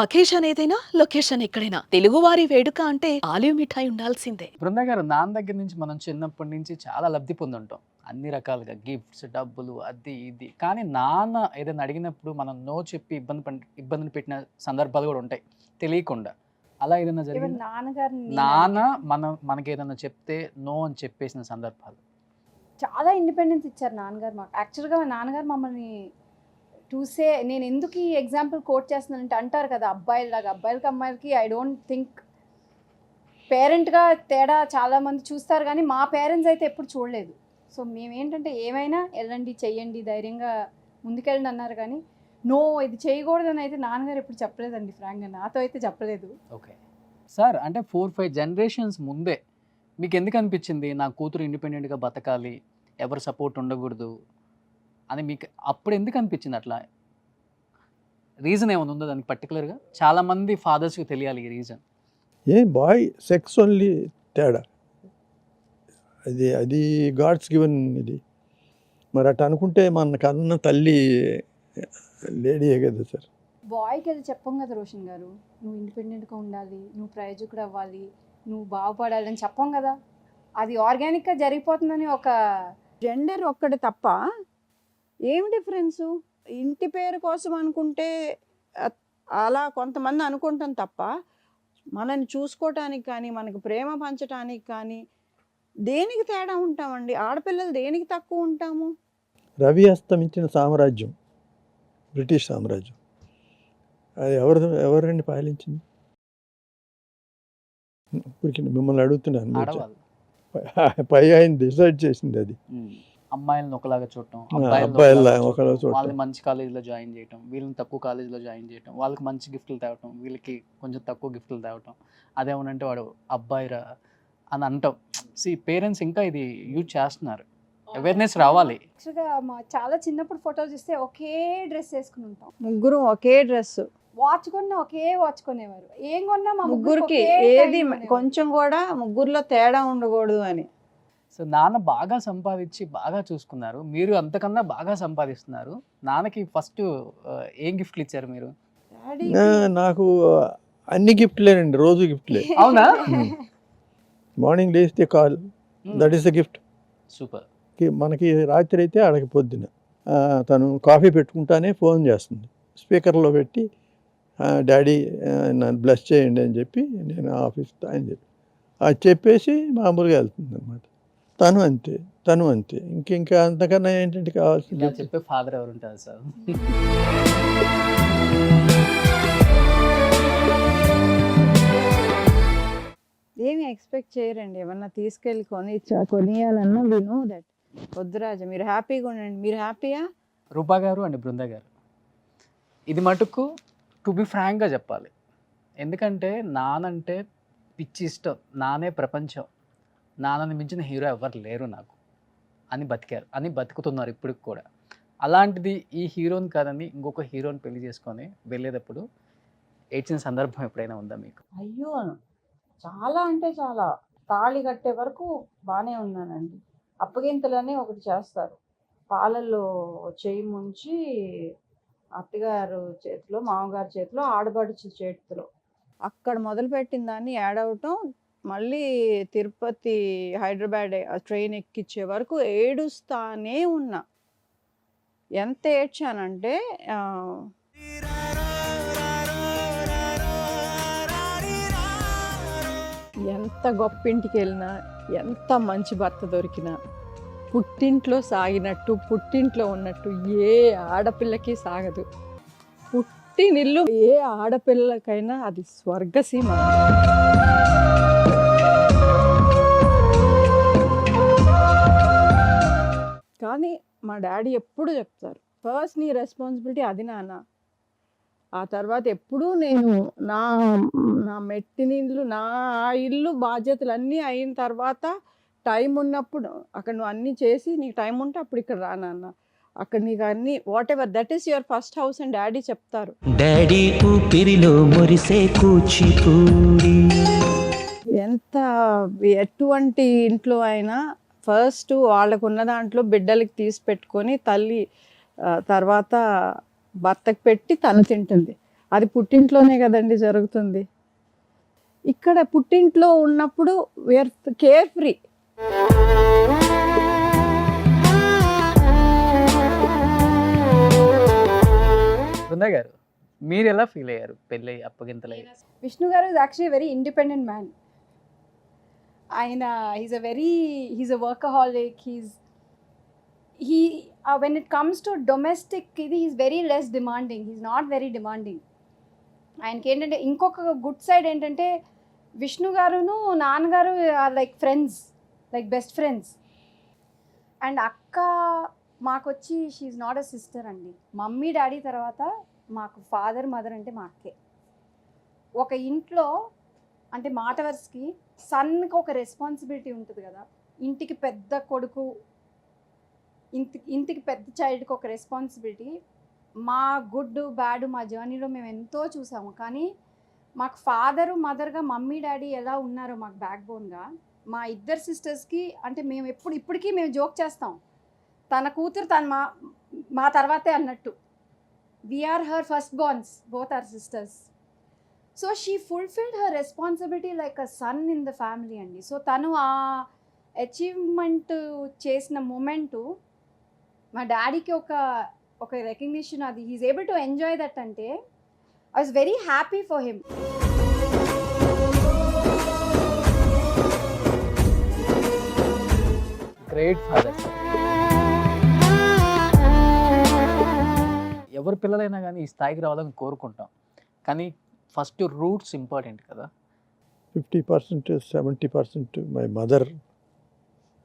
Occasion ఏదైనా location ఎక్కడైనా తెలుగువారి వేడుక అంటే ఆలివ్ మిఠాయి ఉండాల్సిందే. బృందా గారు, నాన్న దగ్గర నుంచి మనం చిన్నప్పటి నుంచి చాలా లబ్ధి పొందుంటాం. అన్ని రకాలుగా గిఫ్ట్స్, డబ్బులు, అది ఇది. కానీ నాన్న ఏదైనా అడిగినప్పుడు మనం నో చెప్పి ఇబ్బందిని పెట్టిన సందర్భాలు కూడా ఉంటాయి తెలియకుండా. అలా ఏదైనా ఈవెన్ జరిగిందా? నాన్నగారిని నాన్న మనకేదైనా చెప్తే నో అని చెప్పేసిన సందర్భాలు. చాలా ఇండిపెండెన్స్ ఇచ్చారు నాన్నగారు మాకు. యాక్చువల్గా మా నాన్నగారు మమ్మల్ని చూసే, నేను ఎందుకు ఈ ఎగ్జాంపుల్ కోట్ చేస్తున్నానంటే, అంటారు కదా అబ్బాయిలాగా, అబ్బాయిలకి అమ్మాయిలకి ఐ డోంట్ థింక్ పేరెంట్గా తేడా చాలామంది చూస్తారు, కానీ మా పేరెంట్స్ అయితే ఎప్పుడు చూడలేదు. సో మేమేంటంటే ఏమైనా వెళ్ళండి, చెయ్యండి, ధైర్యంగా ముందుకెళ్ళండి అన్నారు, కానీ నో ఇది చేయకూడదని అయితే నాన్నగారు ఎప్పుడు చెప్పలేదండి. ఫ్రాంక్గా నాతో అయితే చెప్పలేదు. ఓకే సార్, అంటే 4-5 జనరేషన్స్ ముందే మీకు ఎందుకు అనిపించింది నా కూతురు ఇండిపెండెంట్గా బతకాలి, ఎవరు సపోర్ట్ ఉండకూడదు అని మీకు అప్పుడు ఎందుకు అనిపించింది? అట్లా రీజన్ ఏమైనా ఉందో దానికి పర్టికులర్గా? చాలామంది ఫాదర్స్కి తెలియాలి ఈ రీజన్. బాయ్ సెక్స్ ఓన్లీ తేడా, అది గాడ్స్ గివెన్ ఇది. మరి అట్లా అనుకుంటే మన కన్న తల్లి లేడీయే కదా సార్. బాయ్కి అది చెప్పం కదా రోషన్ గారు, నువ్వు ఇండిపెండెంట్గా ఉండాలి, నువ్వు ప్రయోజకుడు అవ్వాలి, నువ్వు బాగుపడాలి అని చెప్పం కదా. అది ఆర్గానిక్గా జరిగిపోతుందని ఒక జెండర్ ఒక్కటి తప్ప ఏం డిఫరెన్సు? ఇంటి పేరు కోసం అనుకుంటే అలా కొంతమంది అనుకుంటాం తప్ప, మనని చూసుకోవటానికి కానీ, మనకు ప్రేమ పంచటానికి కానీ దేనికి తేడా ఉంటామండి? ఆడపిల్లలు దేనికి తక్కువ ఉంటాము? రవి అస్తమించిన సామ్రాజ్యం బ్రిటిష్ సామ్రాజ్యం, అది ఎవరండి పాలించింది? ఇప్పటికి మిమ్మల్ని అడుగుతున్నాను, మీరు ఆడవాళ్ళు పై ఆయన డిసైడ్ చేసింది అది. అమ్మాయిలను ఒకలాగా చూడటం, అబ్బాయిలా ఒకలా చూడటం. వాళ్ళని మంచి కాలేజీలో జాయిన్ చేయటం, వీళ్ళని తక్కువ కాలేజీలో జాయిన్ చేయటం, వాళ్ళకి మంచి గిఫ్ట్లు తేవటం, వీళ్ళకి కొంచెం తక్కువ గిఫ్ట్లు తేవటం, అదేమనంటే వాడు అబ్బాయిరా అని అంటాం. పేరెంట్స్ ఇంకా ఇది యూజ్ చేస్తున్నారు, అవేర్నెస్ రావాలి. యాక్చువల్గా మా చాలా చిన్నప్పుడు ఫోటోలు చూస్తే ఒకే డ్రెస్ వేసుకుని ఉంటాం. ముగ్గురు ఒకే డ్రెస్, వాచ్ కొన్నా ఒకే వాచ్ కొనేవారు. ఏం కొన్నా మా ముగ్గురికి ఏది కొంచెం కూడా ముగ్గురులో తేడా ఉండకూడదు అని. సో నాన్న బాగా సంపాదించి బాగా చూసుకున్నారు, మీరు అంతకన్నా బాగా సంపాదిస్తున్నారు. నాన్నకి ఫస్ట్ ఏం గిఫ్ట్లు ఇచ్చారు మీరు? నాకు అన్ని గిఫ్ట్లేనండి, రోజు గిఫ్ట్లే. అవునా? మార్నింగ్ లేస్తే call, that is the gift. Super. మనకి రాత్రి అయితే ఆడకి పొద్దున తను కాఫీ పెట్టుకుంటానే ఫోన్ చేస్తుంది, స్పీకర్లో పెట్టి డాడీ నన్ను బ్లెస్ చేయండి అని చెప్పి, నేను ఆఫీస్ అని చెప్పి అది చెప్పేసి మామూలుగా వెళ్తుంది అనమాట. తను అంతే. ఇంకా అంతకన్నా ఏంటంటే కావాల్సింది. చెప్పే ఫాదర్ ఎవరు ఉంటారు సార్? ఏమి ఎక్స్పెక్ట్ చేయరండి. ఏమన్నా తీసుకెళ్ళి కొనియాలన్నా విను దట్ వద్దురాజా, మీరు హ్యాపీగా ఉండండి. మీరు హ్యాపీయా? రూపా గారు అండ్ బృందా గారు, ఇది మటుకు టు బి ఫ్రాంక్గా చెప్పాలి, ఎందుకంటే నానంటే పిచ్చి ఇష్టం, నానే ప్రపంచం, నాన్నని మించిన హీరో ఎవరు లేరు నాకు అని బతుకుతున్నారు ఇప్పటికి కూడా. అలాంటిది ఈ హీరోని కాదని ఇంకొక హీరోని పెళ్లి చేసుకొని వెళ్ళేటప్పుడు ఏడ్చిన సందర్భం ఎప్పుడైనా ఉందా మీకు? అయ్యో, చాలా అంటే చాలా. తాళి కట్టే వరకు బాగానే ఉన్నానండి. అప్పగింతలనే ఒకటి చేస్తారు, పాలల్లో చేయి ముంచి అత్తగారు చేతిలో, మామగారి చేతిలో, ఆడబడుచు చేతిలో, అక్కడ మొదలుపెట్టిన దాన్ని ఏడవటం, మళ్ళీ తిరుపతి హైదరాబాద్ ట్రైన్ ఎక్కించే వరకు ఏడుస్తానే ఉన్నా. ఎంత ఏడ్చానంటే ఎంత గొప్ప ఇంటికి వెళ్ళినా, ఎంత మంచి భర్త దొరికినా, పుట్టింట్లో సాగినట్టు, పుట్టింట్లో ఉన్నట్టు ఏ ఆడపిల్లకి సాగదు. పుట్టినిల్లు ఏ ఆడపిల్లకైనా అది స్వర్గసీమ. కానీ మా డాడీ ఎప్పుడు చెప్తారు, ఫస్ట్ నీ రెస్పాన్సిబిలిటీ అది నాన్న. ఆ తర్వాత ఎప్పుడూ నేను నా మెట్టినిల్లు, నా ఇల్లు బాధ్యతలు అన్నీ అయిన తర్వాత టైం ఉన్నప్పుడు అక్కడ నువ్వు అన్నీ చేసి, నీకు టైం ఉంటే అప్పుడు ఇక్కడ రా నాన్న, అక్కడ నీకు అన్ని what ever that is your first house అని డాడీ చెప్తారు. డాడీ ఊపిరిలో మురిసే కూచిపూడి. ఎంత ఎటువంటి ఇంట్లో అయినా ఫస్ట్ వాళ్ళకు ఉన్న దాంట్లో బిడ్డలకి తీసి పెట్టుకొని తల్లి తర్వాత భర్తకు పెట్టి తను తింటుంది. అది పుట్టింట్లోనే కదండి జరుగుతుంది. ఇక్కడ పుట్టింట్లో ఉన్నప్పుడు వీఆర్ కేర్ ఫ్రీ. బృందా గారు, మీరు ఎలా ఫీల్ అయ్యారు పెళ్ళి అప్పగింతలై? విష్ణు గారు is actually very independent man. ఆయన he's a workaholic. When it comes to domestic, he's very less demanding. He's not very demanding. ఆయనకి ఏంటంటే ఇంకొక గుడ్ సైడ్ ఏంటంటే విష్ణు గారును నాన్నగారు are like friends, like best friends. And అక్క మాకొచ్చి షీఈ్ నాట్ అ సిస్టర్ అండి. మమ్మీ డాడీ తర్వాత మాకు ఫాదర్ మదర్ అంటే మా అక్కే. ఒక ఇంట్లో అంటే మాట వరుసకి సన్కి ఒక రెస్పాన్సిబిలిటీ ఉంటుంది కదా, ఇంటికి పెద్ద కొడుకు, ఇంటికి పెద్ద చైల్డ్కి ఒక రెస్పాన్సిబిలిటీ. మా గుడ్ బ్యాడ్ మా జర్నీలో మేము ఎంతో చూసాము, కానీ మాకు ఫాదరు మదర్గా మమ్మీ డాడీ ఎలా ఉన్నారో మాకు బ్యాక్ బోన్గా మా ఇద్దరు సిస్టర్స్కి అంటే మేము ఇప్పటికీ మేము జోక్ చేస్తాం, తన కూతురు తను మా తర్వాతే అన్నట్టు. We are her first borns, both are sisters. So she fulfilled her responsibility like a son in the family అండి. సో తను ఆ అచీవ్మెంట్ చేసిన మూమెంటు మా డాడీకి ఒక రికగ్నిషన్, అది he's able to enjoy that. అంటే I was very happy for him. Great father. ఎవరి పిల్లలైనా కానీ ఈ స్థాయికి రావాలని కోరుకుంటాం, కానీ ఫస్ట్ రూట్స్ ఇంపార్టెంట్ కదా. 50% 70% my mother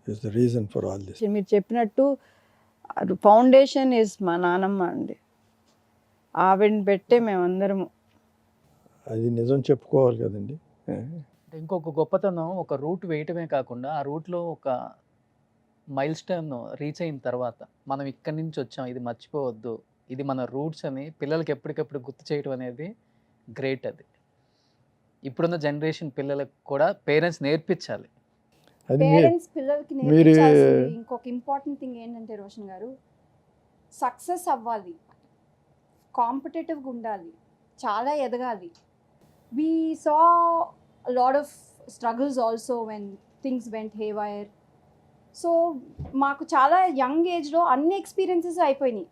is the reason for all this. మీరు చెప్పినట్టు ఫౌండేషన్ ఇస్ మా నానమ్మ అండి. ఆవిడని పెట్టే మేమందరము. అది నిజం చెప్పుకోవాలి కదండి. అంటే ఇంకొక గొప్పతనం, ఒక రూట్ వేయటమే కాకుండా ఆ రూట్లో ఒక మైల్ స్టోన్ రీచ్ అయిన తర్వాత మనం ఇక్కడి నుంచి వచ్చాం, ఇది మర్చిపోవద్దు, ఇది మన రూట్స్ అని పిల్లలకి ఎప్పటికప్పుడు గుర్తు చేయడం అనేది గ్రేట్. అది ఇప్పుడున్న జనరేషన్ పిల్లలకు కూడా పేరెంట్స్ నేర్పించాలి. అది పేరెంట్స్ పిల్లలకి నేర్పించాల్సింది ఇంకొక ఇంపార్టెంట్ థింగ్ ఏంటంటే రోషన్ గారు, సక్సెస్ అవ్వాలి, కాంపిటేటివ్గా ఉండాలి, చాలా ఎదగాలి. We saw lot of struggles also when things vent haywire. So మాకు చాలా యంగ్ ఏజ్లో అన్ని ఎక్స్పీరియన్సెస్ అయిపోయినాయి.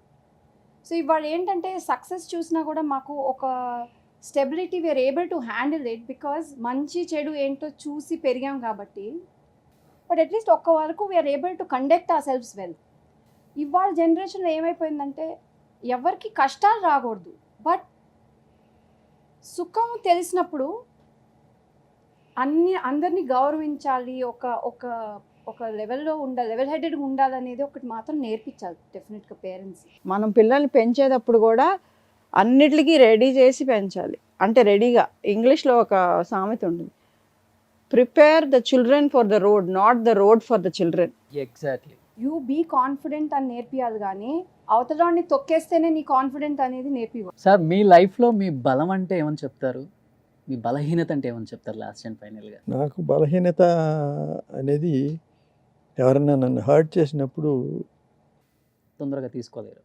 సో ఇవాళ ఏంటంటే సక్సెస్ చూసినా కూడా మాకు ఒక stability, we are able to handle it because మంచి చెడు ఏంటో చూసి పెరిగాం కాబట్టి. బట్ అట్లీస్ట్ ఒక్క వరకు we are able to conduct ourselves well. ఇవాళ జనరేషన్లో ఏమైపోయిందంటే ఎవరికి కష్టాలు రాకూడదు, బట్ సుఖం తెలిసినప్పుడు అందరినీ గౌరవించాలి, ఒక లెవెల్లో ఉండాలి, లెవెల్ హెడెడ్గా ఉండాలనేది ఒకటి మాత్రం నేర్పించాలి డెఫినెట్గా పేరెంట్స్. మనం పిల్లల్ని పెంచేటప్పుడు కూడా అన్నిటికీ రెడీ చేసి పెంచాలి. అంటే రెడీగా, ఇంగ్లీష్లో ఒక సామెత ఉంటుంది, prepare the children for the road, not the road for the children. Exactly. You be confident అని నేర్పియాలి, కానీ అవతలాన్ని తొక్కేస్తేనే నీ కాన్ఫిడెంట్ అనేది నేర్పివ్వాలి. సార్, మీ లైఫ్లో మీ బలం అంటే ఏమని చెప్తారు, మీ బలహీనత అంటే ఏమని చెప్తారు లాస్ట్ అండ్ ఫైనల్గా? నాకు బలహీనత అనేది ఎవరైనా నన్ను హర్ట్ చేసినప్పుడు తొందరగా తీసుకోలేరు.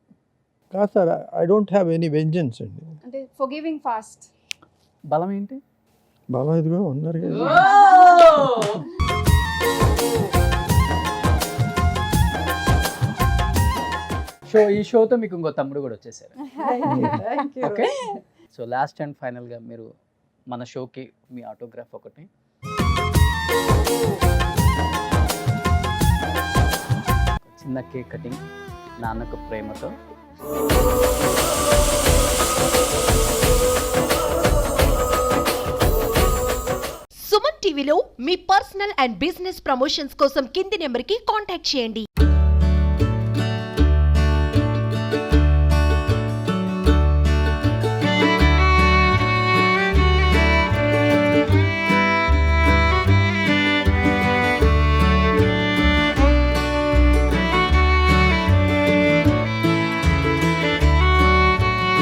కాదు sir, I don't have any vengeance అండి. అంటే ఫర్గివింగ్ ఫాస్ట్. బలం ఏంటి? బలం ఇదిగో ఉన్నారు కదా. ఈ షోతో మీకు ఇంకో తమ్ముడు కూడా వచ్చేసారు. ఓకే, సో లాస్ట్ అండ్ ఫైనల్గా మీరు మన షోకి మీ ఆటోగ్రాఫ్ ఒకటి. చిన్న కేక్ కటింగ్, నాన్నకు ప్రేమతో. సుమన్ టీవీలో మీ పర్సనల్ అండ్ బిజినెస్ ప్రమోషన్స్ కోసం కింది నెంబర్కి కాంటాక్ట్ చేయండి.